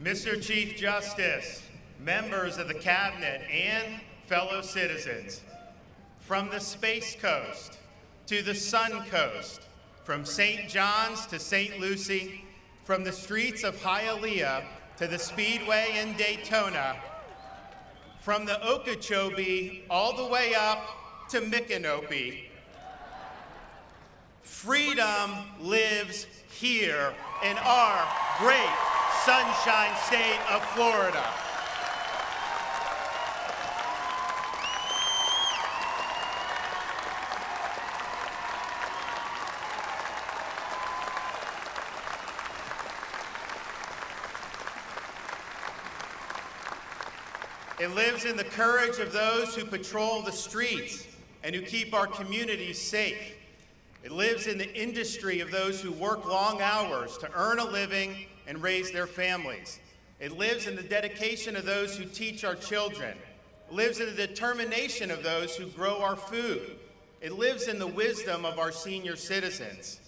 Mr. Chief Justice, members of the Cabinet, and fellow citizens, from the Space Coast to the Sun Coast, from St. John's to St. Lucie, from the streets of Hialeah to the Speedway in Daytona, from the Okeechobee all the way up to Micanopy, freedom lives here in our great Sunshine State of Florida. It lives in the courage of those who patrol the streets and who keep our communities safe. It lives in the industry of those who work long hours to earn a living and raise their families. It lives in the dedication of those who teach our children. It lives in the determination of those who grow our food. It lives in the wisdom of our senior citizens.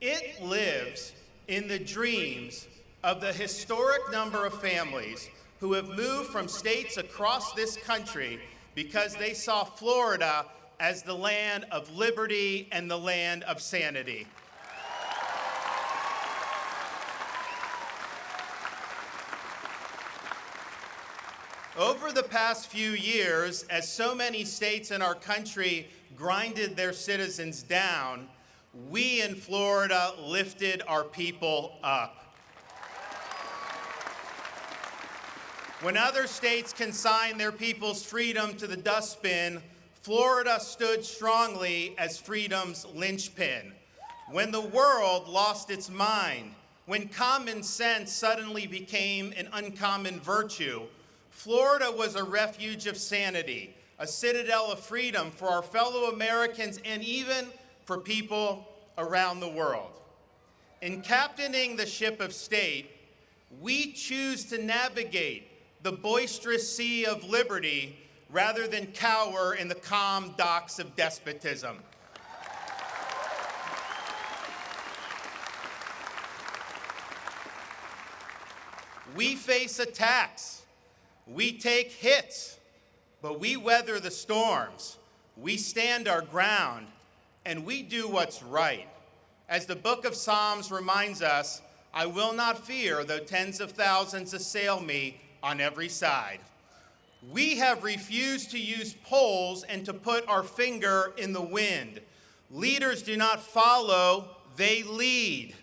It lives in the dreams of the historic number of families who have moved from states across this country because they saw Florida as the land of liberty and the land of sanity. Over the past few years, as so many states in our country grinded their citizens down, we in Florida lifted our people up. When other states consigned their people's freedom to the dustbin, Florida stood strongly as freedom's linchpin. When the world lost its mind, when common sense suddenly became an uncommon virtue, Florida was a refuge of sanity, a citadel of freedom for our fellow Americans and even for people around the world. In captaining the ship of state, we choose to navigate the boisterous sea of liberty rather than cower in the calm docks of despotism. We face attacks. We take hits, but we weather the storms. We stand our ground, and we do what's right. As the book of Psalms reminds us, I will not fear though tens of thousands assail me on every side. We have refused to use polls and to put our finger in the wind. Leaders do not follow, they lead.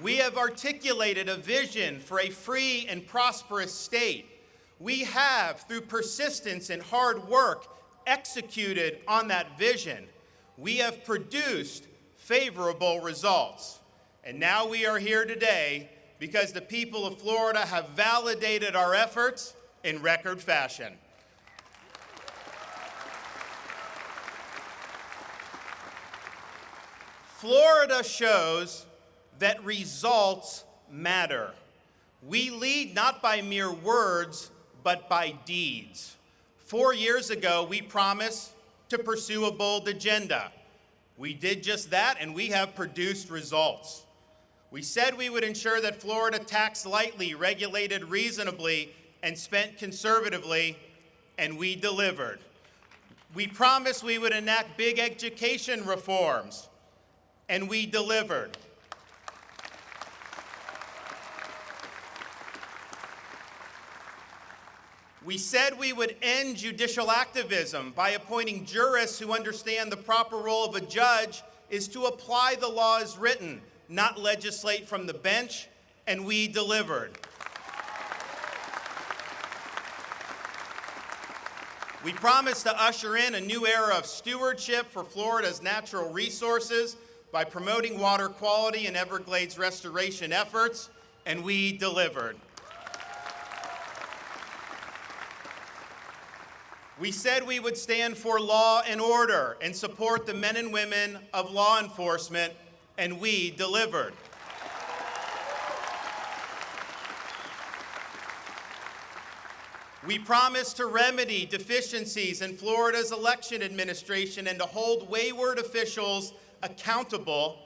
We have articulated a vision for a free and prosperous state. We have, through persistence and hard work, executed on that vision. We have produced favorable results. And now we are here today because the people of Florida have validated our efforts in record fashion. Florida shows that results matter. We lead not by mere words, but by deeds. 4 years ago, we promised to pursue a bold agenda. We did just that, and we have produced results. We said we would ensure that Florida taxed lightly, regulated reasonably, and spent conservatively, and we delivered. We promised we would enact big education reforms, and we delivered. We said we would end judicial activism by appointing jurists who understand the proper role of a judge is to apply the law as written, not legislate from the bench, and we delivered. We promised to usher in a new era of stewardship for Florida's natural resources by promoting water quality and Everglades restoration efforts, and we delivered. We said we would stand for law and order and support the men and women of law enforcement, and we delivered. We promised to remedy deficiencies in Florida's election administration and to hold wayward officials accountable,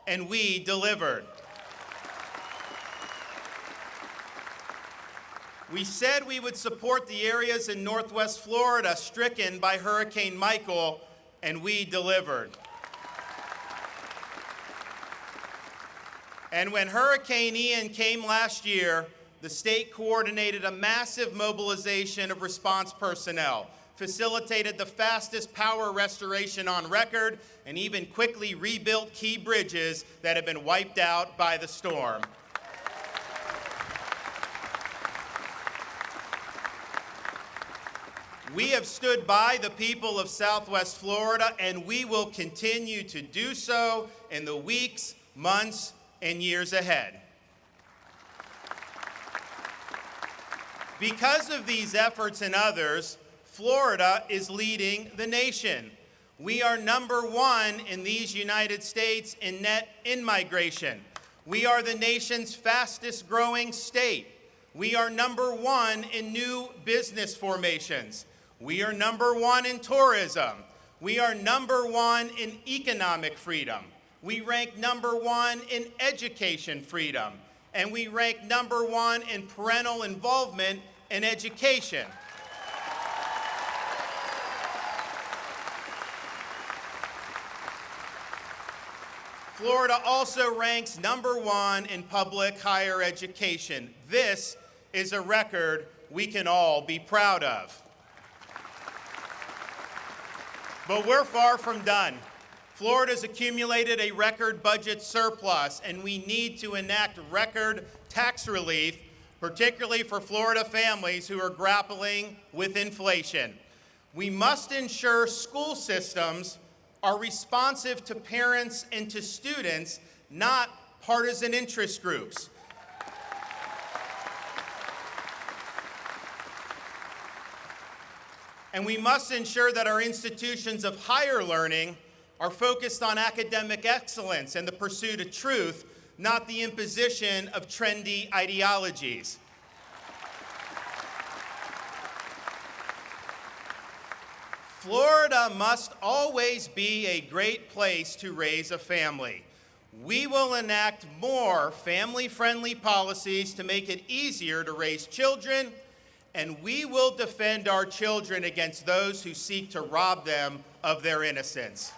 and we delivered. We said we would support the areas in Northwest Florida stricken by Hurricane Michael, and we delivered. And when Hurricane Ian came last year, the state coordinated a massive mobilization of response personnel, facilitated the fastest power restoration on record, and even quickly rebuilt key bridges that had been wiped out by the storm. We have stood by the people of Southwest Florida, and we will continue to do so in the weeks, months, and years ahead. Because of these efforts and others, Florida is leading the nation. We are #1 in these United States in net in-migration. We are the nation's fastest growing state. We are #1 in new business formations. We are #1 in tourism. We are #1 in economic freedom. We rank #1 in education freedom. And we rank #1 in parental involvement in education. Florida also ranks #1 in public higher education. This is a record we can all be proud of. But we're far from done. Florida's accumulated a record budget surplus, and we need to enact record tax relief, particularly for Florida families who are grappling with inflation. We must ensure school systems are responsive to parents and to students, not partisan interest groups. And we must ensure that our institutions of higher learning are focused on academic excellence and the pursuit of truth, not the imposition of trendy ideologies. Florida must always be a great place to raise a family. We will enact more family-friendly policies to make it easier to raise children, and we will defend our children against those who seek to rob them of their innocence.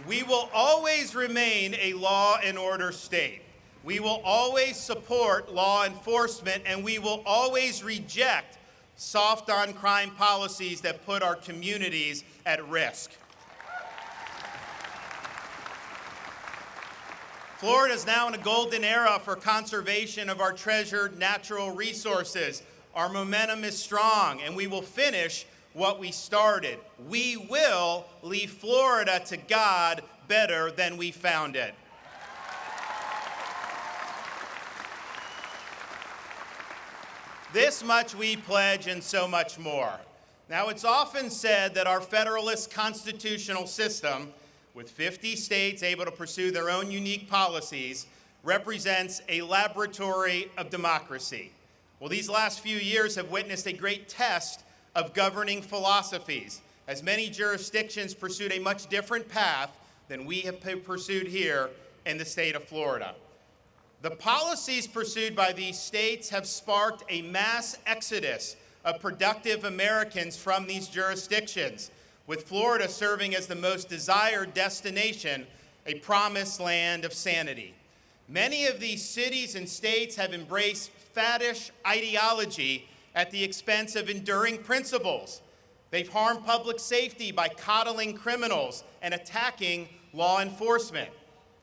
We will always remain a law and order state. We will always support law enforcement, and we will always reject soft on crime policies that put our communities at risk. Florida is now in a golden era for conservation of our treasured natural resources. Our momentum is strong, and we will finish what we started. We will leave Florida to God better than we found it. This much we pledge and so much more. Now, it's often said that our federalist constitutional system, with 50 states able to pursue their own unique policies, represents a laboratory of democracy. Well, these last few years have witnessed a great test of governing philosophies, as many jurisdictions pursued a much different path than we have pursued here in the state of Florida. The policies pursued by these states have sparked a mass exodus of productive Americans from these jurisdictions, with Florida serving as the most desired destination, a promised land of sanity. Many of these cities and states have embraced faddish ideology at the expense of enduring principles. They've harmed public safety by coddling criminals and attacking law enforcement.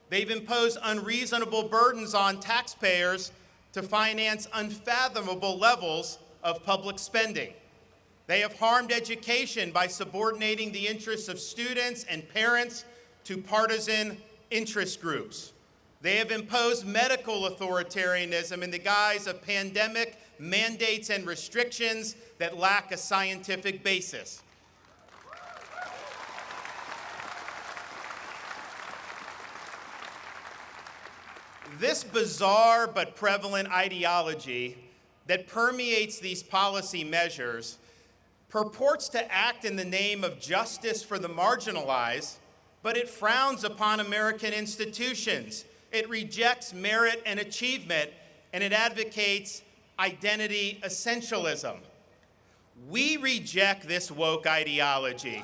They've imposed unreasonable burdens on taxpayers to finance unfathomable levels of public spending. They have harmed education by subordinating the interests of students and parents to partisan interest groups. They have imposed medical authoritarianism in the guise of pandemic mandates and restrictions that lack a scientific basis. This bizarre but prevalent ideology that permeates these policy measures purports to act in the name of justice for the marginalized, but it frowns upon American institutions. It rejects merit and achievement, and it advocates identity essentialism. We reject this woke ideology.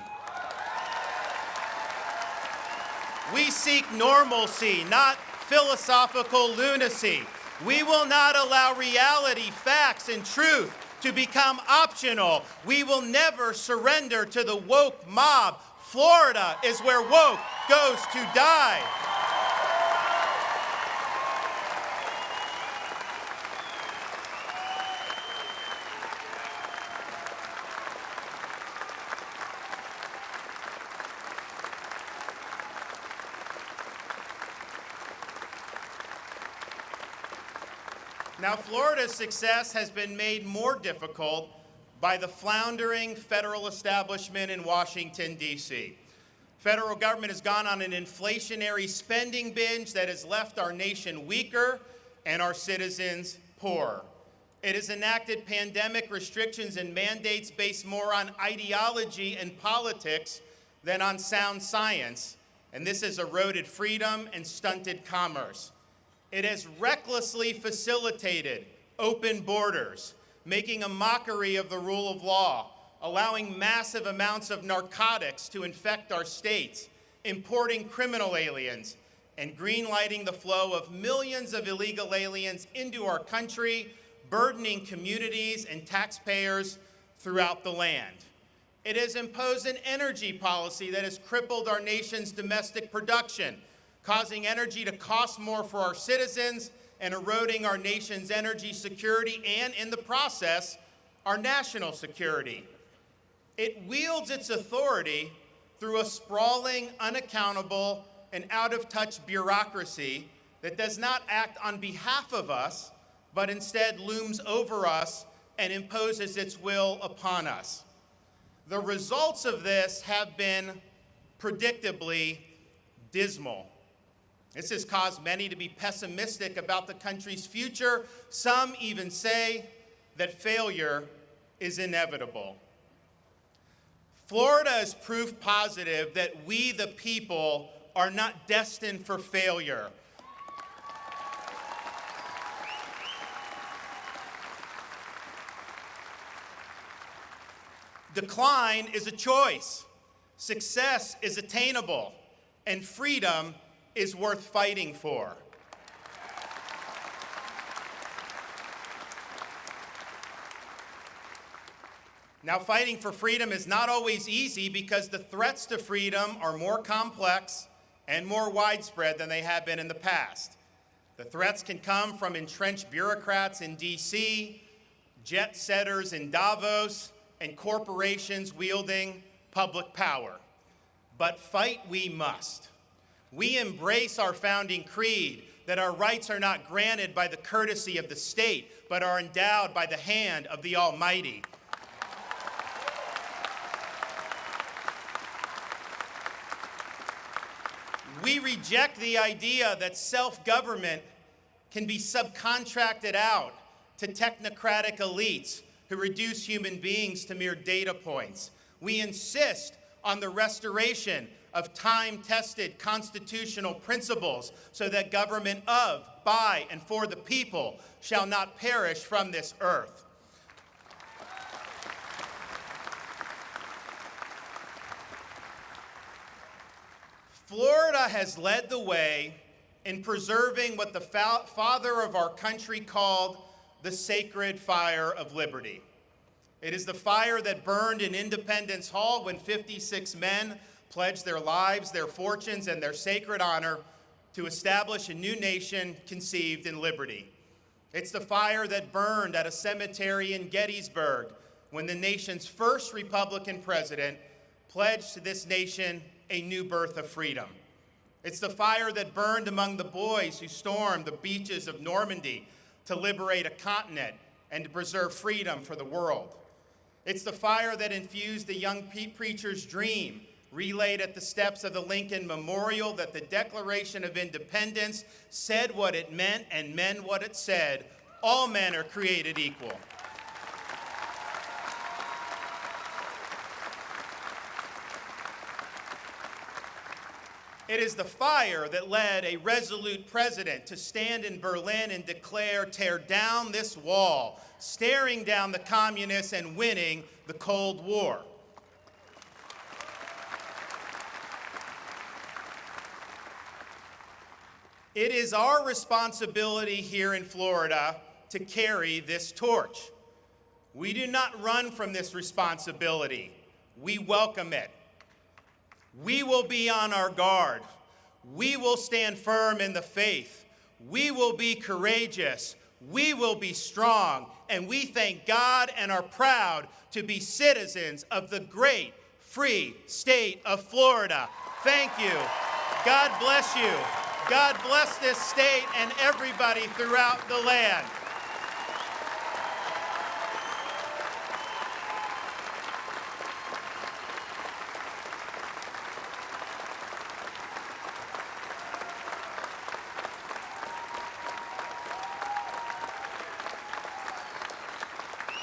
We seek normalcy, not philosophical lunacy. We will not allow reality, facts, and truth to become optional. We will never surrender to the woke mob. Florida is where woke goes to die. Now, Florida's success has been made more difficult by the floundering federal establishment in Washington, D.C. Federal government has gone on an inflationary spending binge that has left our nation weaker and our citizens poorer. It has enacted pandemic restrictions and mandates based more on ideology and politics than on sound science, and this has eroded freedom and stunted commerce. It has recklessly facilitated open borders, making a mockery of the rule of law, allowing massive amounts of narcotics to infect our states, importing criminal aliens, and greenlighting the flow of millions of illegal aliens into our country, burdening communities and taxpayers throughout the land. It has imposed an energy policy that has crippled our nation's domestic production, causing energy to cost more for our citizens and eroding our nation's energy security and, in the process, our national security. It wields its authority through a sprawling, unaccountable, and out-of-touch bureaucracy that does not act on behalf of us, but instead looms over us and imposes its will upon us. The results of this have been predictably dismal. This has caused many to be pessimistic about the country's future. Some even say that failure is inevitable. Florida is proof positive that we, the people, are not destined for failure. Decline is a choice. Success is attainable, and freedom is worth fighting for. Now, fighting for freedom is not always easy because the threats to freedom are more complex and more widespread than they have been in the past. The threats can come from entrenched bureaucrats in D.C., jet setters in Davos, and corporations wielding public power. But fight we must. We embrace our founding creed that our rights are not granted by the courtesy of the state, but are endowed by the hand of the Almighty. We reject the idea that self-government can be subcontracted out to technocratic elites who reduce human beings to mere data points. We insist on the restoration of time-tested constitutional principles so that government of, by, and for the people shall not perish from this earth. Florida has led the way in preserving what the father of our country called the sacred fire of liberty. It is the fire that burned in Independence Hall when 56 men pledged their lives, their fortunes, and their sacred honor to establish a new nation conceived in liberty. It's the fire that burned at a cemetery in Gettysburg when the nation's first Republican president pledged to this nation a new birth of freedom. It's the fire that burned among the boys who stormed the beaches of Normandy to liberate a continent and to preserve freedom for the world. It's the fire that infused the young preacher's dream, relayed at the steps of the Lincoln Memorial, that the Declaration of Independence said what it meant and meant what it said. All men are created equal. It is the fire that led a resolute president to stand in Berlin and declare, "Tear down this wall," staring down the communists and winning the Cold War. It is our responsibility here in Florida to carry this torch. We do not run from this responsibility. We welcome it. We will be on our guard. We will stand firm in the faith. We will be courageous. We will be strong. And we thank God and are proud to be citizens of the great free state of Florida. Thank you. God bless you. God bless this state and everybody throughout the land.